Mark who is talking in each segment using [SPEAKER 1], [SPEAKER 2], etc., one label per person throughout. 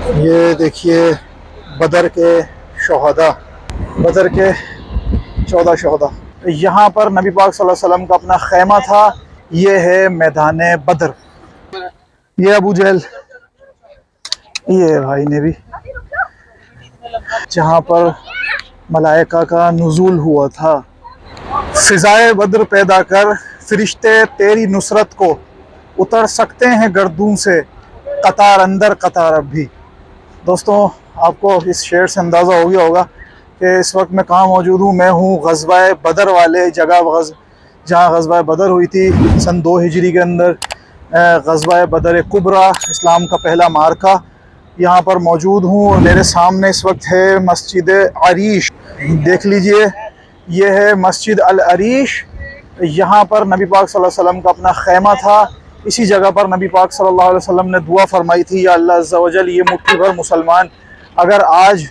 [SPEAKER 1] یہ دیکھیے بدر کے شہداء، بدر کے 14 شہداء، یہاں پر نبی پاک صلی اللہ علیہ وسلم کا اپنا خیمہ تھا۔ یہ ہے میدان بدر۔ یہ ابو جہل، یہ بھائی نے بھی، جہاں پر ملائکہ کا نزول ہوا تھا۔ فضائے بدر پیدا کر فرشتے تیری نصرت کو، اتر سکتے ہیں گردوں سے قطار اندر قطار اب بھی۔ دوستوں، آپ کو اس شعر سے اندازہ ہو گیا ہوگا کہ اس وقت میں کہاں موجود ہوں۔ میں ہوں غزوہ بدر والے جگہ، جہاں غزوہ بدر ہوئی تھی سن 2 ہجری کے اندر، غزوہ بدر کبریٰ، اسلام کا پہلا معرکہ۔ یہاں پر موجود ہوں، میرے سامنے اس وقت ہے مسجد عریش، دیکھ لیجئے یہ ہے مسجد العریش۔ یہاں پر نبی پاک صلی اللہ علیہ وسلم کا اپنا خیمہ تھا۔ اسی جگہ پر نبی پاک صلی اللہ علیہ وسلم نے دعا فرمائی تھی، یا اللہ عز و جل، یہ مٹھی بھر مسلمان اگر آج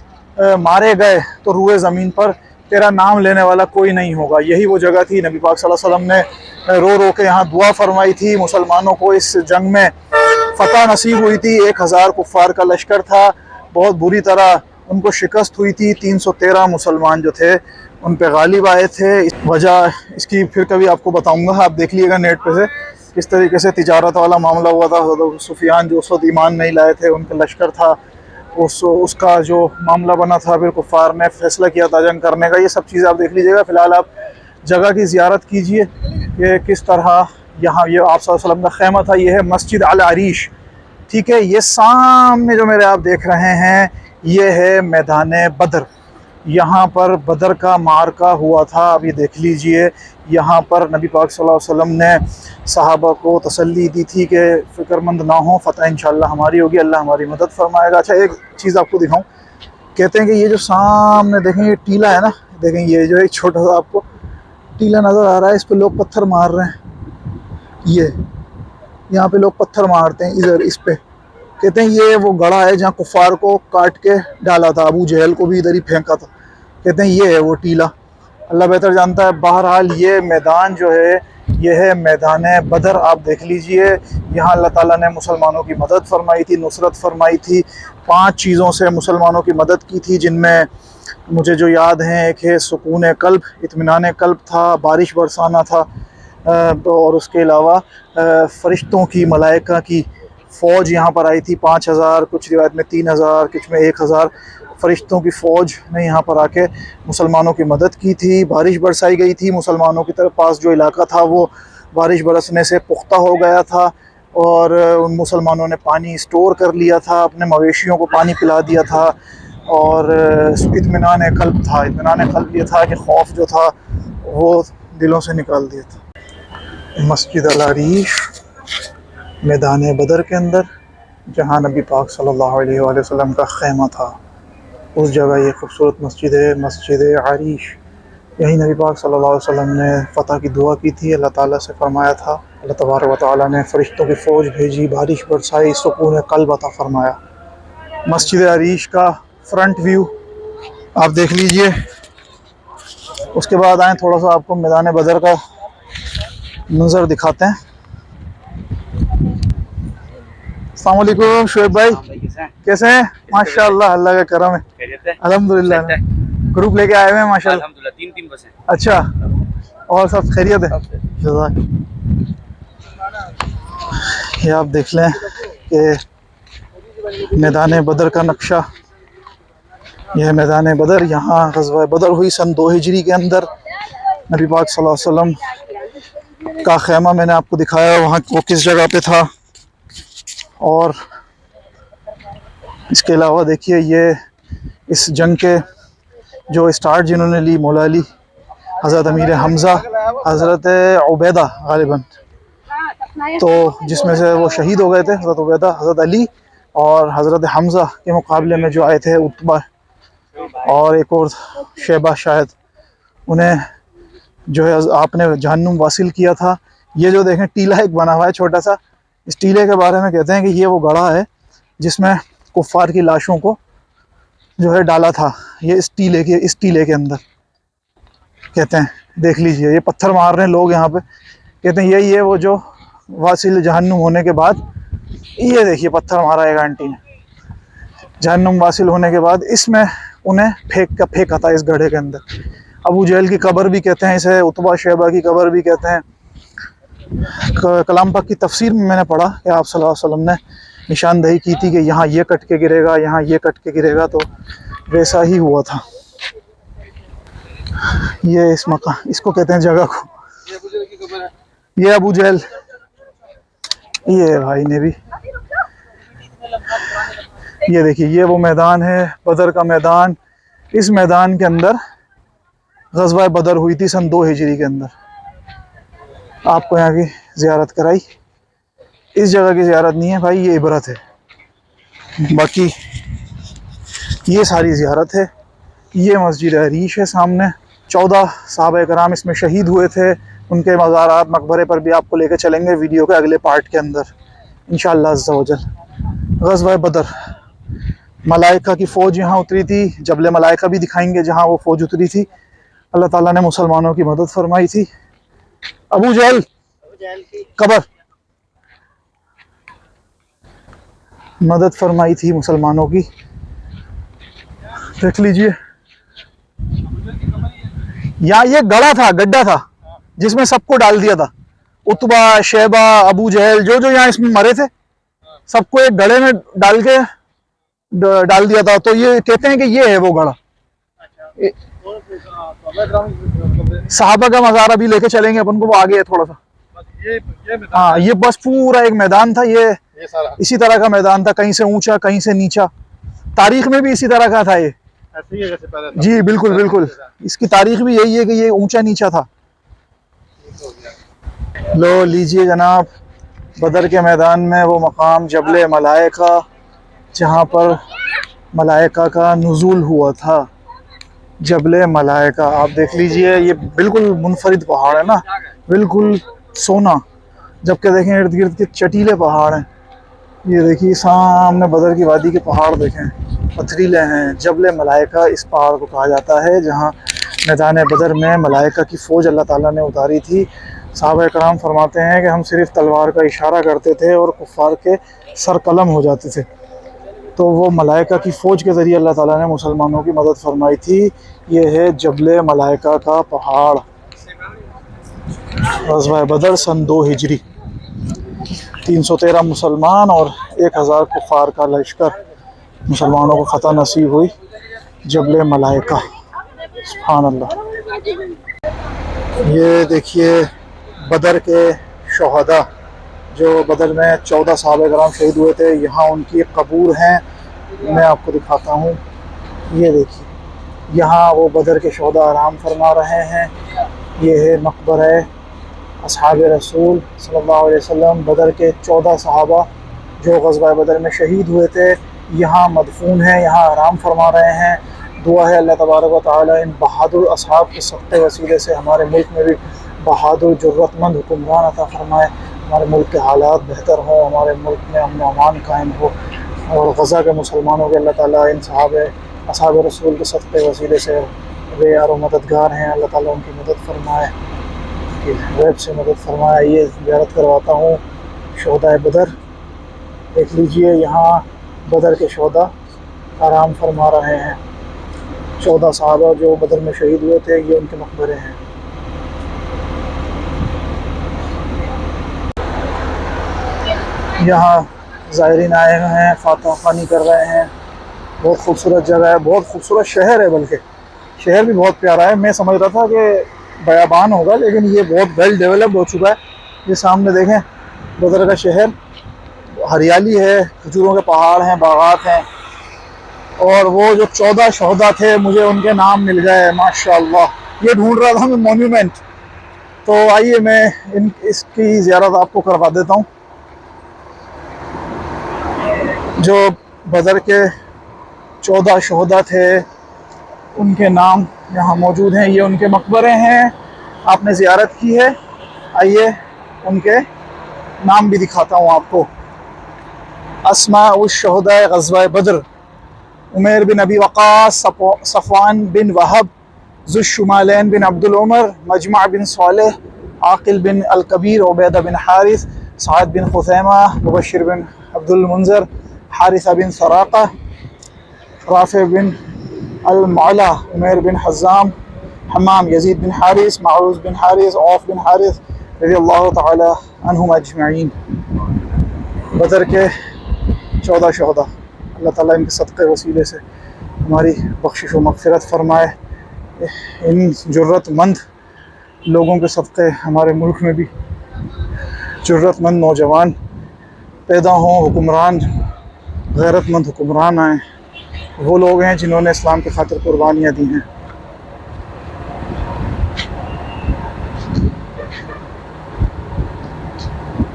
[SPEAKER 1] مارے گئے تو روئے زمین پر تیرا نام لینے والا کوئی نہیں ہوگا۔ یہی وہ جگہ تھی، نبی پاک صلی اللہ علیہ وسلم نے رو رو کے یہاں دعا فرمائی تھی۔ مسلمانوں کو اس جنگ میں فتح نصیب ہوئی تھی۔ 1000 کفار کا لشکر تھا، بہت بری طرح ان کو شکست ہوئی تھی۔ 313 مسلمان جو تھے ان پہ غالب آئے تھے۔ وجہ اس کی پھر کبھی آپ کو بتاؤں گا، آپ دیکھ لیے گا نیٹ پہ سے کس طریقے سے تجارت والا معاملہ ہوا تھا۔ حضرت سفیان جو اس وقت ایمان نہیں لائے تھے، ان کا لشکر تھا، اس کا جو معاملہ بنا تھا، پھر کفار نے فیصلہ کیا تھا جنگ کرنے کا۔ یہ سب چیزیں آپ دیکھ لیجیے گا۔ فی الحال آپ جگہ کی زیارت کیجئے کہ کس طرح یہاں یہ آپ صلی اللہ علیہ وسلم کا خیمہ تھا۔ یہ ہے مسجد العریش، ٹھیک ہے۔ یہ سامنے جو میرے آپ دیکھ رہے ہیں یہ ہے میدان بدر۔ یہاں پر بدر کا معرکہ ہوا تھا۔ اب یہ دیکھ لیجئے، یہاں پر نبی پاک صلی اللہ علیہ وسلم نے صحابہ کو تسلی دی تھی کہ فکر مند نہ ہوں، فتح انشاءاللہ ہماری ہوگی، اللہ ہماری مدد فرمائے گا۔ اچھا، ایک چیز آپ کو دکھاؤں، کہتے ہیں کہ یہ جو سامنے دیکھیں یہ ٹیلہ ہے نا، دیکھیں یہ جو ایک چھوٹا سا آپ کو ٹیلہ نظر آ رہا ہے، اس پہ لوگ پتھر مار رہے ہیں۔ یہ یہاں پہ لوگ پتھر مارتے ہیں، ادھر اس پہ کہتے ہیں یہ وہ گڑھا ہے جہاں کفار کو کاٹ کے ڈالا تھا، ابو جہل کو بھی ادھر ہی پھینکا تھا۔ کہتے ہیں یہ ہے وہ ٹیلہ، اللہ بہتر جانتا ہے۔ بہرحال یہ میدان جو ہے یہ ہے میدان بدر۔ آپ دیکھ لیجئے، یہاں اللہ تعالیٰ نے مسلمانوں کی مدد فرمائی تھی، نصرت فرمائی تھی۔ 5 چیزوں سے مسلمانوں کی مدد کی تھی، جن میں مجھے جو یاد ہیں، ایک ہے سکون قلب، اطمینان قلب تھا، بارش برسانا تھا، اور اس کے علاوہ فرشتوں کی، ملائکہ کی فوج یہاں پر آئی تھی 5000، کچھ روایت میں 3000، کچھ میں 1000 فرشتوں کی فوج نے یہاں پر آ کے مسلمانوں کی مدد کی تھی۔ بارش برسائی گئی تھی، مسلمانوں کی طرف پاس جو علاقہ تھا وہ بارش برسنے سے پختہ ہو گیا تھا، اور ان مسلمانوں نے پانی سٹور کر لیا تھا، اپنے مویشیوں کو پانی پلا دیا تھا، اور اطمینان قلب تھا۔ اطمینان قلب یہ تھا کہ خوف جو تھا وہ دلوں سے نکال دیا تھا۔ مسجد العریش میدان بدر کے اندر، جہاں نبی پاک صلی اللہ علیہ وآلہ وسلم کا خیمہ تھا، اس جگہ یہ خوبصورت مسجد ہے، مسجد عریش۔ یہی نبی پاک صلی اللہ علیہ وسلم نے فتح کی دعا کی تھی، اللہ تعالیٰ سے فرمایا تھا، اللہ تبارک و تعالیٰ نے فرشتوں کی فوج بھیجی، بارش برسائی، سکون قلب عطا فرمایا۔ مسجد عریش کا فرنٹ ویو آپ دیکھ لیجئے۔ اس کے بعد آئیں تھوڑا سا آپ کو میدان بدر کا منظر دکھاتے ہیں۔ السلام علیکم شعیب بھائی، کیسے ہیں؟ ماشاءاللہ، اللہ کا کرم ہے، الحمدللہ۔ گروپ لے کے آئے ہوئے ہیں ماشاءاللہ، الحمدللہ، 3 بس ہیں۔ اچھا، اور سب خیریت ہے؟ جزاک۔ یہ آپ دیکھ لیں کہ میدان بدر کا نقشہ، یہ ہے میدان بدر۔ یہاں غزوہ بدر ہوئی سن 2 ہجری کے اندر۔ نبی پاک صلی اللہ علیہ وسلم کا خیمہ میں نے آپ کو دکھایا، وہاں وہ کس جگہ پہ تھا۔ اور اس کے علاوہ دیکھیے، یہ اس جنگ کے جو اسٹارٹ جنہوں نے لی، مولا علی، حضرت امیر حمزہ، حضرت عبیدہ غالباً، تو جس میں سے وہ شہید ہو گئے تھے، حضرت عبیدہ، حضرت علی اور حضرت حمزہ کے مقابلے میں جو آئے تھے عتبہ اور ایک اور شیبہ، شاید انہیں جو ہے آپ نے جہنم واصل کیا تھا۔ یہ جو دیکھیں ٹیلہ ایک بنا ہوا ہے چھوٹا سا، اس ٹیلے کے بارے میں کہتے ہیں کہ یہ وہ گڑھا ہے جس میں کفار کی لاشوں کو جو ہے ڈالا تھا، یہ اس ٹیلے کے اندر کہتے ہیں۔ دیکھ لیجئے، یہ پتھر مار رہے ہیں لوگ یہاں پہ، کہتے ہیں یہی ہے وہ جو واصل جہنم ہونے کے بعد، یہ دیکھیے پتھر مارا ایک آنٹی نے، جہنم واصل ہونے کے بعد اس میں انہیں پھینکا تھا اس گڑھے کے اندر۔ ابو جہل کی قبر بھی کہتے ہیں اسے، عتبہ شیبہ کی قبر بھی کہتے ہیں۔ کلام پاک کی تفسیر میں نے پڑھا کہ آپ صلی اللہ علیہ وسلم نے نشاندہی کی تھی کہ یہاں یہ کٹ کے گرے گا، یہاں یہ کٹ کے گرے گا، تو ویسا ہی ہوا تھا۔ یہ اس مکان، اس کو کہتے ہیں جگہ کو، یہ ابو جہل، یہ بھائی نے بھی، یہ دیکھیے یہ وہ میدان ہے بدر کا میدان۔ اس میدان کے اندر غزوہ بدر ہوئی تھی سن 2 ہجری کے اندر۔ آپ کو یہاں کی زیارت کرائی، اس جگہ کی زیارت نہیں ہے بھائی، یہ عبرت ہے، باقی یہ ساری زیارت ہے۔ یہ مسجد عریش ہے سامنے، 14 صحابہ کرام اس میں شہید ہوئے تھے، ان کے مزارات مقبرے پر بھی آپ کو لے کے چلیں گے ویڈیو کے اگلے پارٹ کے اندر انشاءاللہ عز و جل۔ غزوہ بدر، ملائکہ کی فوج یہاں اتری تھی، جبل ملائکہ بھی دکھائیں گے جہاں وہ فوج اتری تھی۔ اللہ تعالیٰ نے مسلمانوں کی مدد فرمائی تھی۔ ابو جہل قبر مدد فرمائی تھی مسلمانوں کی، دیکھ لیجئے۔ یہاں یہ گڑھا تھا، گڈھا تھا جس میں سب کو ڈال دیا تھا، عتبہ شیبہ ابو جہل جو یہاں اس میں مرے تھے سب کو ایک گڑھے میں ڈال کے ڈال دیا تھا، تو یہ کہتے ہیں کہ یہ ہے وہ گڑھا۔ صحابہ کا مزار ابھی لے کے چلیں گے اپن کو، وہ آگے ہے تھوڑا سا۔ ہاں یہ بس پورا ایک میدان تھا، یہ اسی طرح کا میدان تھا، کہیں سے اونچا کہیں سے نیچا، تاریخ میں بھی اسی طرح کا تھا یہ۔ جی بالکل بالکل، اس کی تاریخ بھی یہی ہے کہ یہ اونچا نیچا تھا۔ لو لیجئے جناب، بدر کے میدان میں وہ مقام جبل ملائکہ جہاں پر ملائکہ کا نزول ہوا تھا، جبل ملائکہ آپ دیکھ لیجئے۔ یہ بالکل منفرد پہاڑ ہے نا، بالکل سونا، جبکہ دیکھیں ارد گرد کے چٹیلے پہاڑ ہیں۔ یہ دیکھیے سامنے بدر کی وادی کے پہاڑ دیکھیں، پتھریلے ہیں۔ جبل ملائکہ اس پہاڑ کو کہا جاتا ہے جہاں میدان بدر میں ملائکہ کی فوج اللہ تعالیٰ نے اتاری تھی۔ صحابہ کرام فرماتے ہیں کہ ہم صرف تلوار کا اشارہ کرتے تھے اور کفار کے سر قلم ہو جاتے تھے، تو وہ ملائکہ کی فوج کے ذریعے اللہ تعالیٰ نے مسلمانوں کی مدد فرمائی تھی۔ یہ ہے جبل ملائکہ کا پہاڑ۔ غزوہ بدر سن 2 ہجری، 313 مسلمان اور 1000 کفار کا لشکر، مسلمانوں کو فتح نصیب ہوئی جبل ملائکہ۔ سبحان اللہ۔ یہ دیکھیے بدر کے شہداء جو بدر میں 14 صحابہ کرام شہید ہوئے تھے، یہاں ان کی قبور ہیں، میں آپ کو دکھاتا ہوں۔ یہ دیکھیے یہاں وہ بدر کے شہداء آرام فرما رہے ہیں۔ یہ ہے مقبرہ اصحاب رسول صلی اللہ علیہ وسلم، بدر کے 14 صحابہ جو غزوہ بدر میں شہید ہوئے تھے یہاں مدفون ہیں، یہاں آرام فرما رہے ہیں۔ دعا ہے اللہ تبارک و تعالیٰ ان بہادر اصحاب کے صدقے وسیلے سے ہمارے ملک میں بھی بہادر جرت مند حکمران عطا فرمائے، ہمارے ملک کے حالات بہتر ہوں، ہمارے ملک میں امن و امان قائم ہو، اور غزہ کے مسلمانوں کے اللہ تعالیٰ ان اصحاب رسول کے صدقے وسیلے سے بے یار و مددگار ہیں، اللہ تعالیٰ ان کی مدد فرمائے، غیب سے مدد فرمائے۔ یہ زیارت کرواتا ہوں شہدائے بدر، دیکھ لیجئے یہاں بدر کے شہداء آرام فرما رہے ہیں۔ 14 صحابہ جو بدر میں شہید ہوئے تھے یہ ان کے مقبرے ہیں۔ یہاں زائرین آئے ہوئے ہیں، فاتحہ خوانی کر رہے ہیں۔ بہت خوبصورت جگہ ہے، بہت خوبصورت شہر ہے، بلکہ شہر بھی بہت پیارا ہے۔ میں سمجھ رہا تھا کہ بیابان ہوگا لیکن یہ بہت ویل ڈیولپڈ ہو چکا ہے۔ یہ سامنے دیکھیں بدر کا شہر، ہریالی ہے، کھجوروں کے پہاڑ ہیں، باغات ہیں، اور وہ جو 14 شہداء تھے مجھے ان کے نام مل گئے ماشاءاللہ۔ یہ ڈھونڈ رہا تھا میں مونیومنٹ، تو آئیے میں اس کی زیارت آپ کو کروا دیتا ہوں۔ جو بدر کے 14 شہداء تھے ان کے نام یہاں موجود ہیں، یہ ان کے مقبرے ہیں۔ آپ نے زیارت کی ہے، آئیے ان کے نام بھی دکھاتا ہوں آپ کو۔ اسماء الشہداء غزوہ بدر: عمیر بن ابی وقاص، صفوان بن وہب، ذو الشمالین بن عبد العمر، مجمع بن صالح، عاقل بن الکبیر، عبیدہ بن حارث، سعد بن خثیمہ، مبشر بن عبد المنذر، حارثہ بن سراقہ، رافع بن المعلا، عمیر بن حزام، حمام، یزید بن حارث، معروض بن حارث، عوف بن حارث رضی اللہ تعالی عنہم اجمعین۔ بدر کے 14 شہداء، اللہ تعالیٰ ان کے صدقے وسیلے سے ہماری بخشش و مغفرت فرمائے۔ ان جرت مند لوگوں کے صدقے ہمارے ملک میں بھی جرت مند نوجوان پیدا ہوں، حکمران غیرت مند حکمران آئیں۔ وہ لوگ ہیں جنہوں نے اسلام کی خاطر قربانیاں دی ہیں۔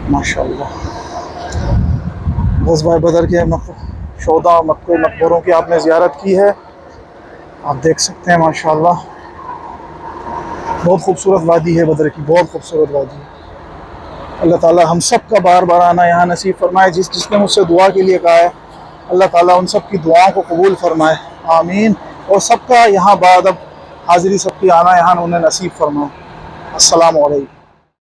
[SPEAKER 1] ماشاءاللہ غزوہ بدر کے شہداء مقبروں کی آپ نے زیارت کی ہے، آپ دیکھ سکتے ہیں ماشاءاللہ بہت خوبصورت وادی ہے بدر کی، بہت خوبصورت وادی ہے۔ اللہ تعالیٰ ہم سب کا بار بار آنا یہاں نصیب فرمائے۔ جس نے مجھ سے دعا کے لیے کہا ہے، اللہ تعالیٰ ان سب کی دعاؤں کو قبول فرمائے، آمین۔ اور سب کا یہاں بعد اب حاضری سب کی آنا یہاں انہیں نصیب فرمائے۔ السلام علیکم۔